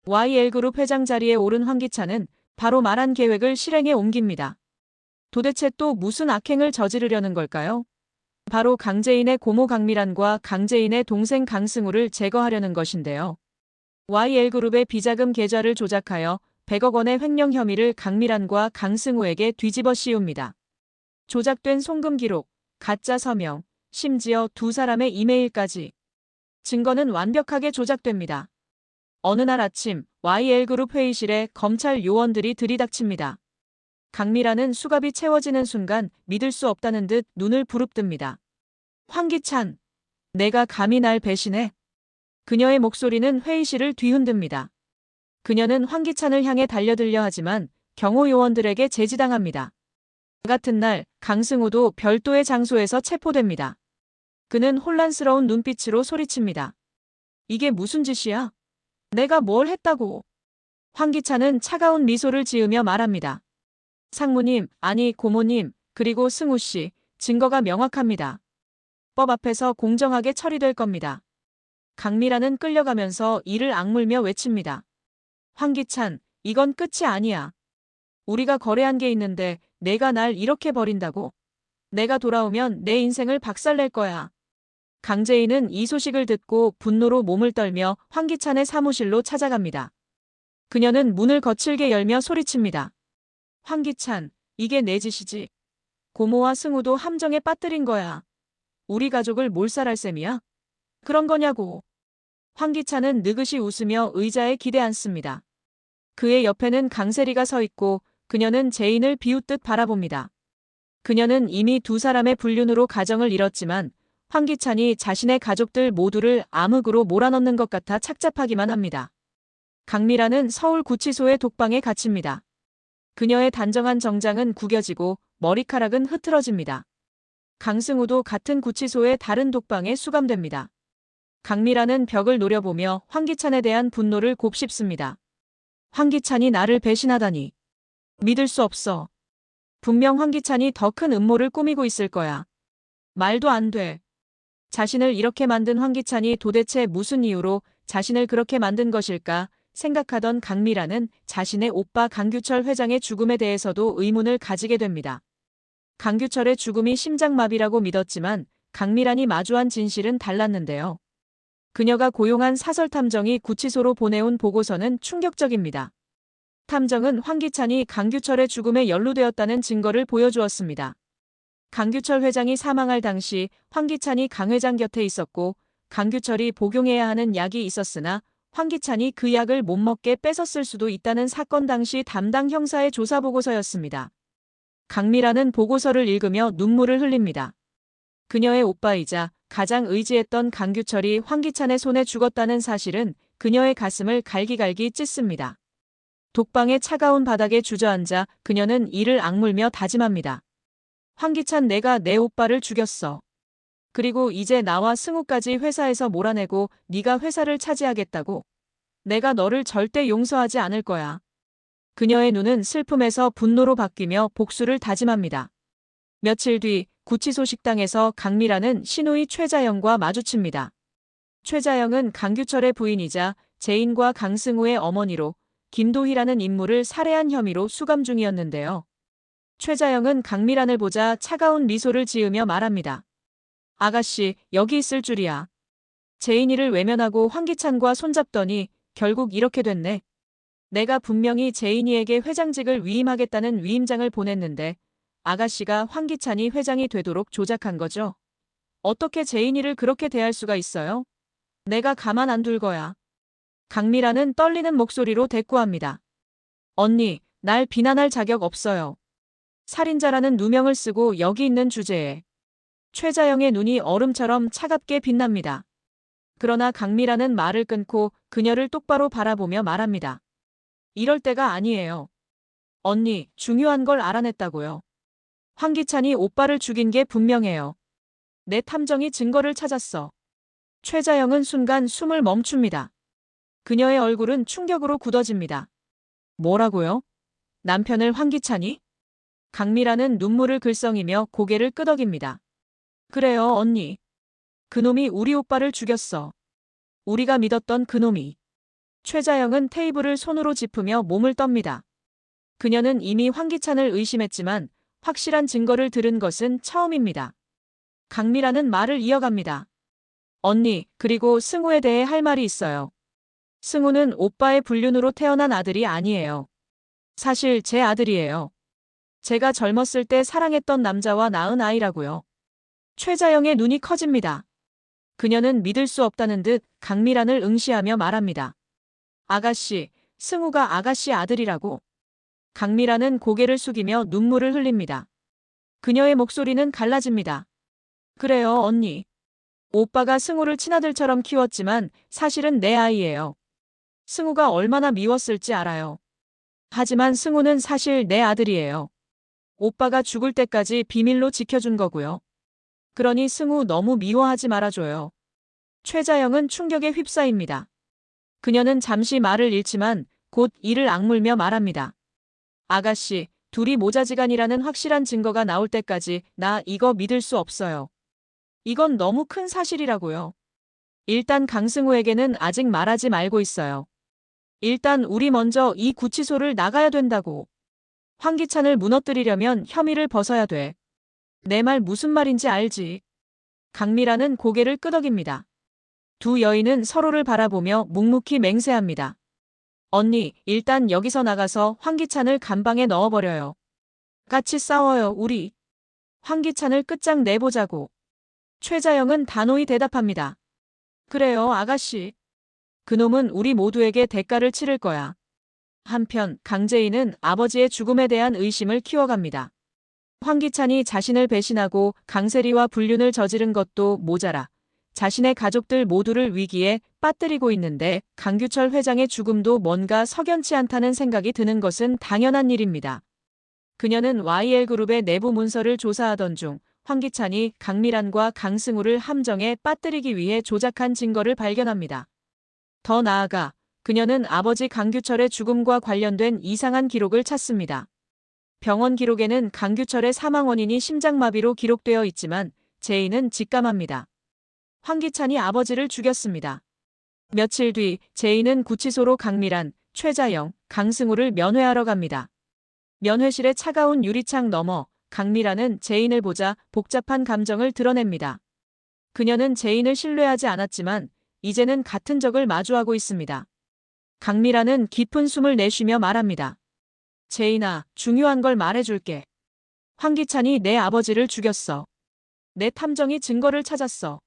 YL그룹 회장 자리에 오른 황기찬은 바로 말한 계획을 실행에 옮깁니다. 도대체 또 무슨 악행을 저지르려는 걸까요? 바로 강재인의 고모 강미란과 강재인의 동생 강승우를 제거하려는 것인데요. YL그룹의 비자금 계좌를 조작하여 100억 원의 횡령 혐의를 강미란과 강승우에게 뒤집어 씌웁니다. 조작된 송금 기록, 가짜 서명, 심지어 두 사람의 이메일까지. 증거는 완벽하게 조작됩니다. 어느 날 아침 YL그룹 회의실에 검찰 요원들이 들이닥칩니다. 강미란은 수갑이 채워지는 순간 믿을 수 없다는 듯 눈을 부릅뜹니다. 황기찬, 내가 감히 날 배신해? 그녀의 목소리는 회의실을 뒤흔듭니다. 그녀는 황기찬을 향해 달려들려 하지만 경호 요원들에게 제지당합니다. 같은 날 강승우도 별도의 장소에서 체포됩니다. 그는 혼란스러운 눈빛으로 소리칩니다. 이게 무슨 짓이야? 내가 뭘 했다고? 황기찬은 차가운 미소를 지으며 말합니다. 상무님, 아니 고모님, 그리고 승우 씨, 증거가 명확합니다. 법 앞에서 공정하게 처리될 겁니다. 강미란은 끌려가면서 이를 악물며 외칩니다. 황기찬, 이건 끝이 아니야. 우리가 거래한 게 있는데 내가 날 이렇게 버린다고? 내가 돌아오면 내 인생을 박살낼 거야. 강재인은 이 소식을 듣고 분노로 몸을 떨며 황기찬의 사무실로 찾아갑니다. 그녀는 문을 거칠게 열며 소리칩니다. 황기찬, 이게 내 짓이지. 고모와 승우도 함정에 빠뜨린 거야. 우리 가족을 몰살할 셈이야? 그런 거냐고. 황기찬은 느긋이 웃으며 의자에 기대 앉습니다. 그의 옆에는 강세리가 서 있고 그녀는 재인을 비웃듯 바라봅니다. 그녀는 이미 두 사람의 불륜으로 가정을 잃었지만 황기찬이 자신의 가족들 모두를 암흑으로 몰아넣는 것 같아 착잡하기만 합니다. 강미란은 서울구치소의 독방에 갇힙니다. 그녀의 단정한 정장은 구겨지고 머리카락은 흐트러집니다. 강승우도 같은 구치소의 다른 독방에 수감됩니다. 강미란은 벽을 노려보며 황기찬에 대한 분노를 곱씹습니다. 황기찬이 나를 배신하다니. 믿을 수 없어. 분명 황기찬이 더 큰 음모를 꾸미고 있을 거야. 말도 안 돼. 자신을 이렇게 만든 황기찬이 도대체 무슨 이유로 자신을 그렇게 만든 것일까 생각하던 강미란은 자신의 오빠 강규철 회장의 죽음에 대해서도 의문을 가지게 됩니다. 강규철의 죽음이 심장마비라고 믿었지만 강미란이 마주한 진실은 달랐는데요. 그녀가 고용한 사설탐정이 구치소로 보내온 보고서는 충격적입니다. 탐정은 황기찬이 강규철의 죽음에 연루되었다는 증거를 보여주었습니다. 강규철 회장이 사망할 당시 황기찬이 강 회장 곁에 있었고 강규철이 복용해야 하는 약이 있었으나 황기찬이 그 약을 못 먹게 뺏었을 수도 있다는 사건 당시 담당 형사의 조사 보고서였습니다. 강미란은 보고서를 읽으며 눈물을 흘립니다. 그녀의 오빠이자 가장 의지했던 강규철이 황기찬의 손에 죽었다는 사실은 그녀의 가슴을 갈기갈기 찢습니다. 독방의 차가운 바닥에 주저앉아 그녀는 이를 악물며 다짐합니다. 황기찬, 내가 내 오빠를 죽였어. 그리고 이제 나와 승우까지 회사에서 몰아내고 네가 회사를 차지하겠다고. 내가 너를 절대 용서하지 않을 거야. 그녀의 눈은 슬픔에서 분노로 바뀌며 복수를 다짐합니다. 며칠 뒤 구치소 식당에서 강미란은 신우이 최자영과 마주칩니다. 최자영은 강규철의 부인이자 재인과 강승우의 어머니로 김도희라는 인물을 살해한 혐의로 수감 중이었는데요. 최자영은 강미란을 보자 차가운 미소를 지으며 말합니다. 아가씨, 여기 있을 줄이야. 재인이를 외면하고 황기찬과 손잡더니 결국 이렇게 됐네. 내가 분명히 재인이에게 회장직을 위임하겠다는 위임장을 보냈는데 아가씨가 황기찬이 회장이 되도록 조작한 거죠. 어떻게 재인이를 그렇게 대할 수가 있어요? 내가 가만 안 둘 거야. 강미란은 떨리는 목소리로 대꾸합니다. 언니, 날 비난할 자격 없어요. 살인자라는 누명을 쓰고 여기 있는 주제에. 최자영의 눈이 얼음처럼 차갑게 빛납니다. 그러나 강미란은 말을 끊고 그녀를 똑바로 바라보며 말합니다. 이럴 때가 아니에요. 언니, 중요한 걸 알아냈다고요. 황기찬이 오빠를 죽인 게 분명해요. 내 탐정이 증거를 찾았어. 최자영은 순간 숨을 멈춥니다. 그녀의 얼굴은 충격으로 굳어집니다. 뭐라고요? 남편을 황기찬이? 강미란은 눈물을 글썽이며 고개를 끄덕입니다. 그래요, 언니. 그놈이 우리 오빠를 죽였어. 우리가 믿었던 그놈이. 최자영은 테이블을 손으로 짚으며 몸을 떱니다. 그녀는 이미 황기찬을 의심했지만 확실한 증거를 들은 것은 처음입니다. 강미라는 말을 이어갑니다. 언니, 그리고 승우에 대해 할 말이 있어요. 승우는 오빠의 불륜으로 태어난 아들이 아니에요. 사실 제 아들이에요. 제가 젊었을 때 사랑했던 남자와 낳은 아이라고요. 최자영의 눈이 커집니다. 그녀는 믿을 수 없다는 듯 강미란을 응시하며 말합니다. 아가씨, 승우가 아가씨 아들이라고. 강미란은 고개를 숙이며 눈물을 흘립니다. 그녀의 목소리는 갈라집니다. 그래요, 언니. 오빠가 승우를 친아들처럼 키웠지만 사실은 내 아이예요. 승우가 얼마나 미웠을지 알아요. 하지만 승우는 사실 내 아들이에요. 오빠가 죽을 때까지 비밀로 지켜준 거고요. 그러니 승우 너무 미워하지 말아줘요. 최자영은 충격에 휩싸입니다. 그녀는 잠시 말을 잃지만 곧 이를 악물며 말합니다. 아가씨, 둘이 모자지간이라는 확실한 증거가 나올 때까지 나 이거 믿을 수 없어요. 이건 너무 큰 사실이라고요. 일단 강승우에게는 아직 말하지 말고 있어요. 일단 우리 먼저 이 구치소를 나가야 된다고. 황기찬을 무너뜨리려면 혐의를 벗어야 돼. 내 말 무슨 말인지 알지? 강미라는 고개를 끄덕입니다. 두 여인은 서로를 바라보며 묵묵히 맹세합니다. 언니, 일단 여기서 나가서 황기찬을 감방에 넣어버려요. 같이 싸워요, 우리. 황기찬을 끝장 내보자고. 최자영은 단호히 대답합니다. 그래요, 아가씨. 그놈은 우리 모두에게 대가를 치를 거야. 한편 강재인은 아버지의 죽음에 대한 의심을 키워갑니다. 황기찬이 자신을 배신하고 강세리와 불륜을 저지른 것도 모자라 자신의 가족들 모두를 위기에 빠뜨리고 있는데 강규철 회장의 죽음도 뭔가 석연치 않다는 생각이 드는 것은 당연한 일입니다. 그녀는 YL그룹의 내부 문서를 조사하던 중 황기찬이 강미란과 강승우를 함정에 빠뜨리기 위해 조작한 증거를 발견합니다. 더 나아가 그녀는 아버지 강규철의 죽음과 관련된 이상한 기록을 찾습니다. 병원 기록에는 강규철의 사망 원인이 심장마비로 기록되어 있지만 제인은 직감합니다. 황기찬이 아버지를 죽였습니다. 며칠 뒤 제인은 구치소로 강미란, 최자영, 강승우를 면회하러 갑니다. 면회실의 차가운 유리창 너머 강미란은 제인을 보자 복잡한 감정을 드러냅니다. 그녀는 제인을 신뢰하지 않았지만 이제는 같은 적을 마주하고 있습니다. 강미란은 깊은 숨을 내쉬며 말합니다. 제인아, 중요한 걸 말해줄게. 황기찬이 내 아버지를 죽였어. 내 탐정이 증거를 찾았어.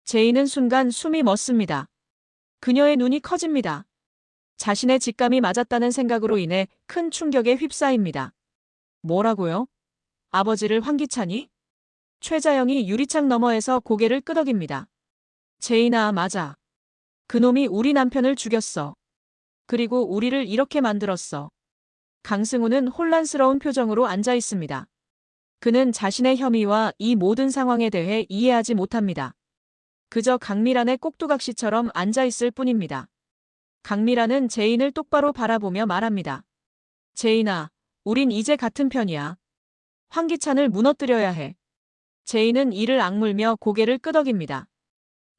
제인은 순간 숨이 멎습니다. 그녀의 눈이 커집니다. 자신의 직감이 맞았다는 생각으로 인해 큰 충격에 휩싸입니다. 뭐라고요? 아버지를 황기찬이? 최자영이 유리창 너머에서 고개를 끄덕입니다. 제인아, 맞아. 그놈이 우리 남편을 죽였어. 그리고 우리를 이렇게 만들었어. 강승우는 혼란스러운 표정으로 앉아 있습니다. 그는 자신의 혐의와 이 모든 상황에 대해 이해하지 못합니다. 그저 강미란의 꼭두각시처럼 앉아 있을 뿐입니다. 강미란은 제인을 똑바로 바라보며 말합니다. 제인아, 우린 이제 같은 편이야. 황기찬을 무너뜨려야 해. 제인은 이를 악물며 고개를 끄덕입니다.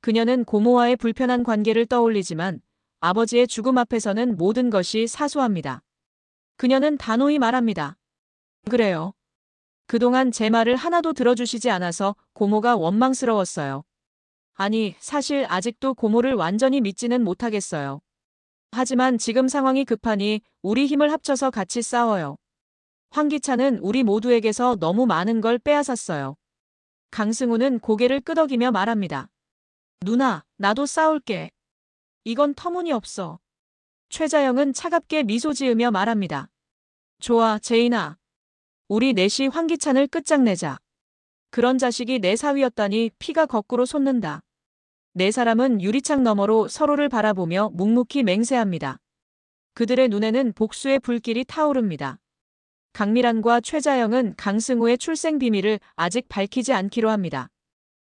그녀는 고모와의 불편한 관계를 떠올리지만 아버지의 죽음 앞에서는 모든 것이 사소합니다. 그녀는 단호히 말합니다. 그래요. 그동안 제 말을 하나도 들어주시지 않아서 고모가 원망스러웠어요. 아니, 사실 아직도 고모를 완전히 믿지는 못하겠어요. 하지만 지금 상황이 급하니 우리 힘을 합쳐서 같이 싸워요. 황기찬은 우리 모두에게서 너무 많은 걸 빼앗았어요. 강승우는 고개를 끄덕이며 말합니다. 누나, 나도 싸울게. 이건 터무니없어. 최자영은 차갑게 미소 지으며 말합니다. 좋아, 제인아. 우리 넷이 황기찬을 끝장내자. 그런 자식이 내 사위였다니 피가 거꾸로 솟는다. 네 사람은 유리창 너머로 서로를 바라보며 묵묵히 맹세합니다. 그들의 눈에는 복수의 불길이 타오릅니다. 강미란과 최자영은 강승우의 출생 비밀을 아직 밝히지 않기로 합니다.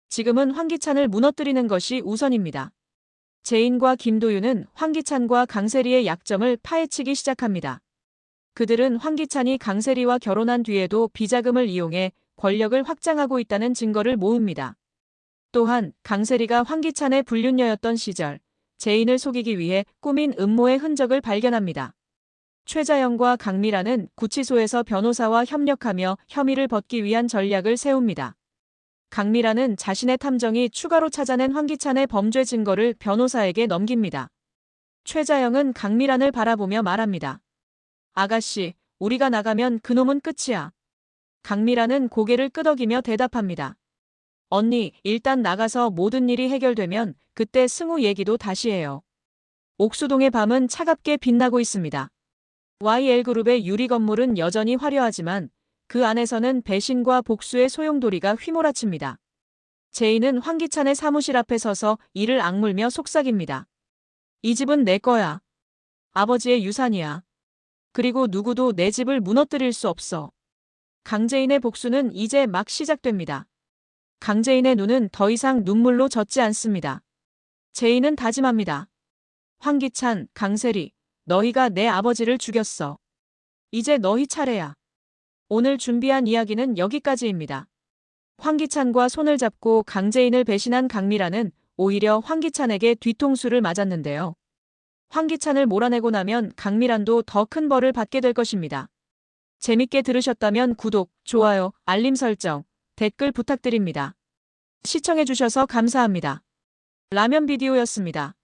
지금은 황기찬을 무너뜨리는 것이 우선입니다. 제인과 김도윤은 황기찬과 강세리의 약점을 파헤치기 시작합니다. 그들은 황기찬이 강세리와 결혼한 뒤에도 비자금을 이용해 권력을 확장하고 있다는 증거를 모읍니다. 또한 강세리가 황기찬의 불륜녀였던 시절 재인을 속이기 위해 꾸민 음모의 흔적을 발견합니다. 최자영과 강미라는 구치소에서 변호사와 협력하며 혐의를 벗기 위한 전략을 세웁니다. 강미라는 자신의 탐정이 추가로 찾아낸 황기찬의 범죄 증거를 변호사에게 넘깁니다. 최자영은 강미란을 바라보며 말합니다. 아가씨, 우리가 나가면 그놈은 끝이야. 강미란은 고개를 끄덕이며 대답합니다. 언니, 일단 나가서 모든 일이 해결되면 그때 승우 얘기도 다시 해요. 옥수동의 밤은 차갑게 빛나고 있습니다. YL그룹의 유리 건물은 여전히 화려하지만 그 안에서는 배신과 복수의 소용돌이가 휘몰아칩니다. 제인은 황기찬의 사무실 앞에 서서 이를 악물며 속삭입니다. 이 집은 내 거야. 아버지의 유산이야. 그리고 누구도 내 집을 무너뜨릴 수 없어. 강재인의 복수는 이제 막 시작됩니다. 강재인의 눈은 더 이상 눈물로 젖지 않습니다. 제인은 다짐합니다. 황기찬, 강세리, 너희가 내 아버지를 죽였어. 이제 너희 차례야. 오늘 준비한 이야기는 여기까지입니다. 황기찬과 손을 잡고 강재인을 배신한 강미라는 오히려 황기찬에게 뒤통수를 맞았는데요. 황기찬을 몰아내고 나면 강미란도 더 큰 벌을 받게 될 것입니다. 재밌게 들으셨다면 구독, 좋아요, 알림 설정, 댓글 부탁드립니다. 시청해주셔서 감사합니다. 라면 비디오였습니다.